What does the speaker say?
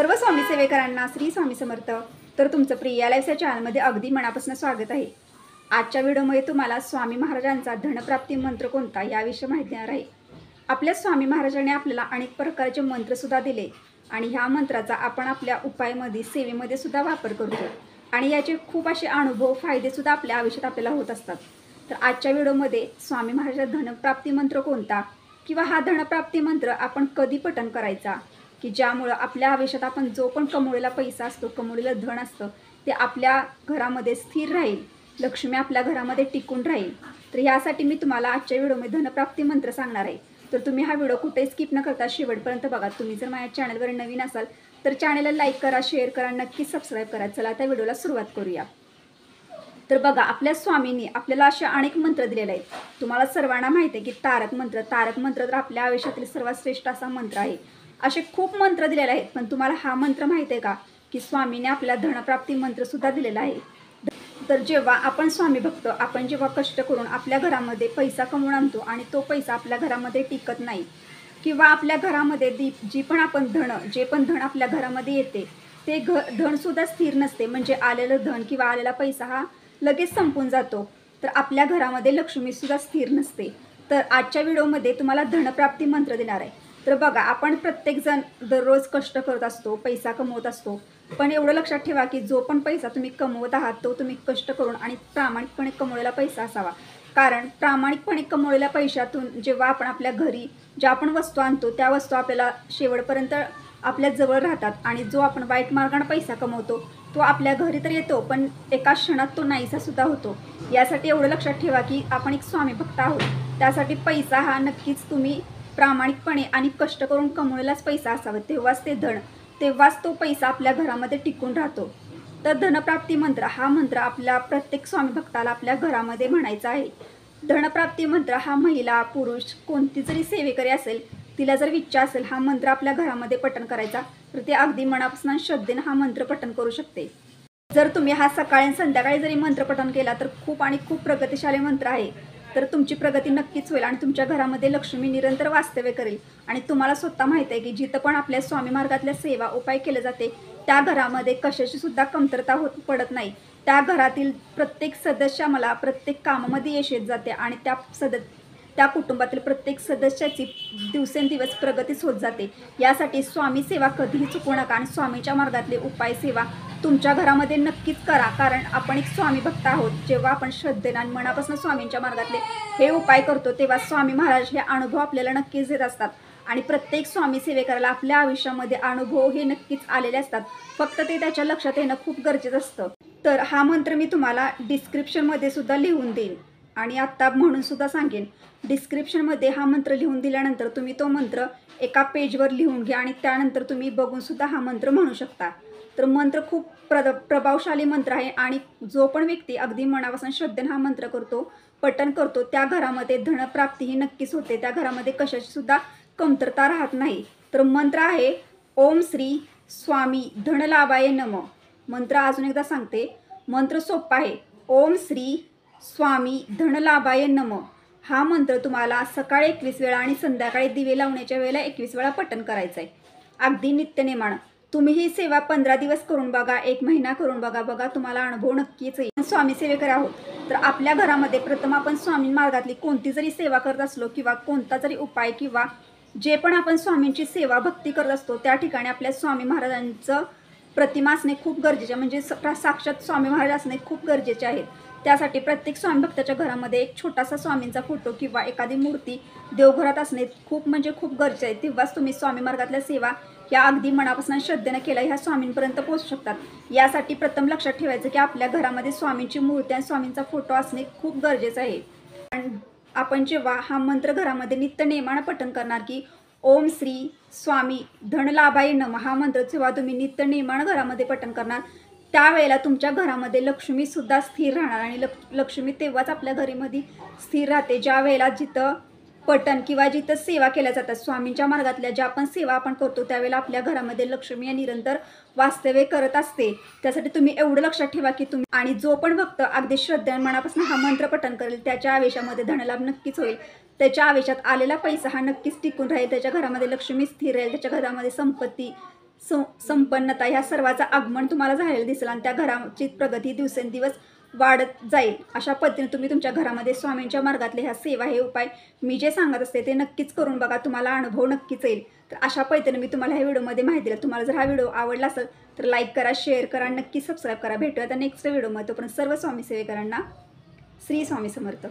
सर्व स्वामी सेवेकरांना श्री स्वामी समर्थ। तर तुमचं प्रिया लाईफ या चॅनलमध्ये अगदी मनापासून स्वागत आहे। आजच्या व्हिडिओमध्ये तुम्हाला स्वामी महाराजांचा धनप्राप्ती मंत्र कोणता याविषयी माहिती देणार आहे। आपल्या स्वामी महाराजांनी आपल्याला अनेक प्रकारचे मंत्र सुद्धा दिले आणि ह्या मंत्राचा आपण आपल्या उपायामध्ये सेवेमध्ये सुद्धा वापर करतो आणि याचे खूप असे अनुभव फायदे सुद्धा आपल्या आयुष्यात आपल्याला होत असतात। तर आजच्या व्हिडिओमध्ये स्वामी महाराजांचा धनप्राप्ती मंत्र कोणता किंवा हा धनप्राप्ती मंत्र आपण कधी पठण करायचा की ज्यामुळे आपल्या आयुष्यात आपण जो पण कमवलेला पैसा असतो, कमवलेलं धन असतं ते आपल्या घरामध्ये स्थिर राहील, लक्ष्मी आपल्या घरामध्ये टिकून राहील। तर यासाठी मी तुम्हाला आजच्या व्हिडिओमध्ये धनप्राप्ती मंत्र सांगणार आहे। तर तुम्ही हा व्हिडिओ कुठेही स्किप न करता शेवटपर्यंत बघा। तुम्ही जर माझ्या चॅनलवर नवीन असाल तर चॅनलला लाईक करा, शेअर करा, नक्की सबस्क्राईब करा। चला त्या व्हिडिओला सुरुवात करूया। तर बघा, आपल्या स्वामींनी आपल्याला असे अनेक मंत्र दिलेले आहेत। तुम्हाला सर्वांना माहिती आहे की तारक मंत्र तर आपल्या आयुष्यातील सर्वात श्रेष्ठ असा मंत्र आहे। असे खूप मंत्र दिलेले आहेत, पण तुम्हाला हा मंत्र माहिती आहे का की स्वामीने आपल्याला धनप्राप्ती मंत्र सुद्धा दिलेला आहे। तर जेव्हा आपण स्वामी भक्त, आपण जेव्हा कष्ट करून आपल्या घरामध्ये पैसा कमवून आणतो आणि तो पैसा आपल्या घरामध्ये टिकत नाही किंवा आपल्या घरामध्ये जे पण धन आपल्या घरामध्ये येते ते धन सुद्धा स्थिर नसते, म्हणजे आलेलं धन किंवा आलेला पैसा हा लगेच संपून जातो, तर आपल्या घरामध्ये लक्ष्मी सुद्धा स्थिर नसते। तर आजच्या व्हिडिओमध्ये तुम्हाला धनप्राप्ती मंत्र देणार आहे। तर बघा, आपण प्रत्येकजण दररोज कष्ट करत असतो, पैसा कमवत असतो, पण एवढं लक्षात ठेवा की जो पण पैसा तुम्ही कमवत आहात तो तुम्ही कष्ट करून आणि प्रामाणिकपणे कमवलेला पैसा असावा। कारण प्रामाणिकपणे कमवलेल्या पैशातून जेव्हा आपण आपल्या घरी ज्या आपण वस्तू आणतो त्या वस्तू आपल्याला शेवटपर्यंत आपल्या जवळ राहतात आणि जो आपण वाईट मार्गाने पैसा कमवतो तो आपल्या घरी तर येतो पण एका क्षणात तो नाहीसा सुद्धा होतो। यासाठी एवढं लक्षात ठेवा की आपण एक स्वामी भक्त आहोत, त्यासाठी पैसा हा नक्कीच तुम्ही प्रामाणिकपणे आणि कष्ट करून कमवलेलाच पैसा असावा, तेव्हाच तो पैसा आपल्या घरामध्ये टिकून राहतो। तर धनप्राप्ती मंत्र हा मंत्र आपल्या प्रत्येक स्वामी भक्ताला आपल्या घरामध्ये म्हणायचा आहे। धनप्राप्ती मंत्र हा महिला पुरुष कोणती जरी सेवेकरी असेल, तिला जर इच्छा असेल हा मंत्र आपल्या घरामध्ये पठण करायचा तर ते अगदी मनापासून श्रद्धेने हा मंत्र पठण करू शकते। जर तुम्ही हा सकाळी आणि संध्याकाळी जरी मंत्र पठण केला तर खूप आणि खूप प्रगतिशाली मंत्र आहे। तर तुमची प्रगती नक्कीच होईल आणि तुमच्या घरामध्ये लक्ष्मी निरंतर वास्तव्य करेल। आणि तुम्हाला स्वतः माहिती आहे की जिथं पण आपल्या स्वामी मार्गातल्या सेवा उपाय केले जाते त्या घरामध्ये कशाची सुद्धा कमतरता पडत नाही। त्या घरातील प्रत्येक सदस्याला प्रत्येक कामामध्ये यश येत जाते आणि त्या कुटुंबातील प्रत्येक सदस्याची दिवसेंदिवस प्रगतीच होत जाते। यासाठी स्वामी सेवा कधीही चुकवू नका आणि स्वामीच्या मार्गातले उपाय सेवा तुमच्या घरामध्ये नक्कीच करा, कारण आपण एक स्वामी भक्त आहोत। जेव्हा आपण श्रद्धेने आणि मनापासून स्वामींच्या मार्गातले हे उपाय करतो तेव्हा स्वामी महाराज हे अनुभव आपल्याला नक्कीच देत असतात आणि प्रत्येक स्वामी सेवेकराला आपल्या आयुष्यामध्ये अनुभव हे नक्कीच आलेले असतात, फक्त ते त्याच्या लक्षात येणं खूप गरजेचं असतं। तर हा मंत्र मी तुम्हाला डिस्क्रिप्शनमध्ये सुद्धा लिहून देईन आणि आत्ता म्हणून सुद्धा सांगेन। डिस्क्रिप्शनमध्ये हा मंत्र लिहून दिल्यानंतर तुम्ही तो मंत्र एका पेजवर लिहून घ्या आणि त्यानंतर तुम्ही बघून सुद्धा हा मंत्र म्हणू शकता। तर मंत्र खूप प्रभावशाली मंत्र आहे आणि जो पण व्यक्ती अगदी मनापासून श्रद्धेने हा मंत्र पठण करतो त्या घरामध्ये धनप्राप्ती ही नक्कीच होते, त्या घरामध्ये कशाची सुद्धा कमतरता राहत नाही। तर मंत्र आहे ओम श्री स्वामी धनलाभाय नमः। मंत्र अजून एकदा सांगते, मंत्र सोपा आहे, ओम श्री स्वामी धनलाभाय नमः। हा मंत्र तुम्हाला सकाळी 21 वेळा आणि संध्याकाळी दिवे लावण्याच्या वेळेला 21 वेळा पठण करायचं आहे, अगदी नित्यनेमानं। तुम्ही ही सेवा 15 दिवस करून बघा, 1 महिना करून बघा, तुम्हाला अनुभव नक्कीच येईल। स्वामी सेवेकर आहोत तर आपल्या घरामध्ये प्रथम आपण स्वामी मार्गातली कोणती जरी सेवा करत असलो किंवा कोणता जरी उपाय किंवा जे पण आपण स्वामींची सेवा भक्ती करत असतो त्या ठिकाणी आपल्या स्वामी महाराजांचं प्रतिमा असणे खूप गरजेचे, म्हणजे साक्षात स्वामी महाराज असणे खूप गरजेचे आहेत। त्यासाठी प्रत्येक स्वामी भक्ताच्या घरामध्ये एक छोटासा स्वामींचा फोटो किंवा एखादी मूर्ती देवघरात असणे खूप खूप गरजेचे आहे। तेव्हाच तुम्ही स्वामी मार्गातल्या सेवा या अगदी मनापासून श्रद्धेने केल्या ह्या स्वामींपर्यंत पोहोचू शकतात। यासाठी प्रथम लक्षात ठेवायचं की आपल्या घरामध्ये स्वामींची मूर्ती आणि स्वामींचा फोटो असणे खूप गरजेचं आहे। आपण जेव्हा हा मंत्र घरामध्ये नित्य नेमानं पठण करणार की ओम श्री स्वामी धनलाभाय नमः, हा मंत्र जेव्हा तुम्ही नित्य नेमानं घरामध्ये पठण करणार त्यावेळेला तुमच्या घरामध्ये लक्ष्मी सुद्धा स्थिर राहणार आणि लक्ष्मी तेव्हाच आपल्या घरामध्ये स्थिर राहते ज्या वेळेला जिथं पठण किंवा जिथं सेवा केल्या जातात स्वामींच्या मार्गातल्या ज्या आपण सेवा आपण करतो त्यावेळेला आपल्या घरामध्ये लक्ष्मी या निरंतर वास्तव्य करत असते। त्यासाठी तुम्ही एवढं लक्षात ठेवा की तुम्ही आणि जो पण भक्त अगदी श्रद्धेने मनापासून हा मंत्र पठण करेल त्याच्या आयुष्यामध्ये धनलाभ नक्कीच होईल, त्याच्या आयुष्यात आलेला पैसा हा नक्कीच टिकून राहील, त्याच्या घरामध्ये लक्ष्मी स्थिर राहील, त्याच्या घरामध्ये संपत्ती संपन्नता ह्या सर्वाचं आगमन तुम्हाला झालेलं दिसेल आणि त्या घराची प्रगती दिवसेंदिवस वाढत जाईल. अशा पद्धतीने तुम्ही तुमच्या घरामध्ये स्वामींच्या मार्गातले ह्या सेवा हे उपाय मी जे सांगत असते ते नक्कीच करून बघा. तुम्हाला अनुभव नक्कीच येईल. तर अशा पद्धतीने मी तुम्हाला ह्या व्हिडिओमध्ये माहिती दिली. तुम्हाला जर हा व्हिडिओ आवडला असेल तर लाईक करा, शेअर करा, नक्की सबस्क्राईब करा. भेटूया आता नेक्स्ट व्हिडिओमध्ये. तोपर्यंत सर्व स्वामी सेवेकरांना श्री स्वामी समर्थ.